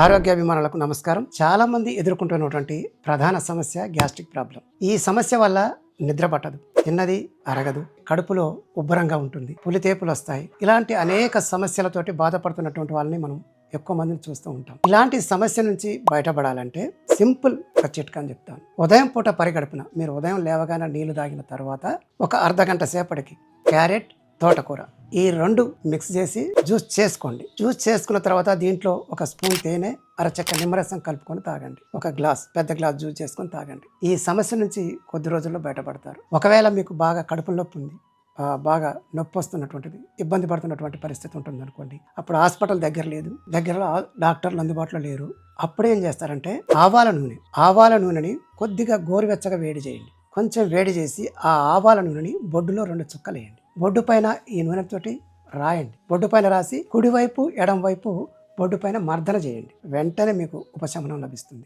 ఆరోగ్యాభిమానులకు నమస్కారం. చాలా మంది ఎదుర్కొంటున్నటువంటి ప్రధాన సమస్య గ్యాస్ట్రిక్ ప్రాబ్లం. ఈ సమస్య వల్ల నిద్ర పట్టదు, తిన్నది అరగదు, కడుపులో ఉబ్బరంగా ఉంటుంది, పులితేపులు వస్తాయి. ఇలాంటి అనేక సమస్యలతోటి బాధపడుతున్నటువంటి వాళ్ళని మనం ఎక్కువ మందిని చూస్తూ ఉంటాం. ఇలాంటి సమస్య నుంచి బయటపడాలంటే సింపుల్ ఒక చిట్కా అని చెప్తాను. ఉదయం పూట పరిగడుపున మీరు ఉదయం లేవగానే నీళ్లు తాగిన తర్వాత ఒక అర్ధగంట సేపటికి క్యారెట్, తోటకూర ఈ రెండు మిక్స్ చేసి జ్యూస్ చేసుకోండి. జ్యూస్ చేసుకున్న తర్వాత దీంట్లో ఒక స్పూన్ తేనె, అరచక్క నిమ్మరసం కలుపుకొని తాగండి. ఒక పెద్ద గ్లాస్ జ్యూస్ చేసుకొని తాగండి. ఈ సమస్య నుంచి కొద్ది రోజుల్లో బయటపడతారు. ఒకవేళ మీకు బాగా కడుపు నొప్పి ఉంది, బాగా నొప్పి వస్తున్నటువంటిది, ఇబ్బంది పడుతున్నటువంటి పరిస్థితి ఉంటుంది అనుకోండి, అప్పుడు హాస్పిటల్ దగ్గర లేదు, దగ్గరలో డాక్టర్లు అందుబాటులో లేరు, అప్పుడు ఏం చేస్తారంటే ఆవాల నూనెని కొద్దిగా గోరువెచ్చగా వేడి చేయండి. కొంచెం వేడి చేసి ఆ ఆవాల నూనెని బొడ్డులో 2 చుక్కలు వేయండి. బొడ్డు పైన ఈ నూనెతోటి రాయండి. బొడ్డు పైన రాసి కుడివైపు ఎడం వైపు బొడ్డు పైన మర్దన చేయండి. వెంటనే మీకు ఉపశమనం లభిస్తుంది.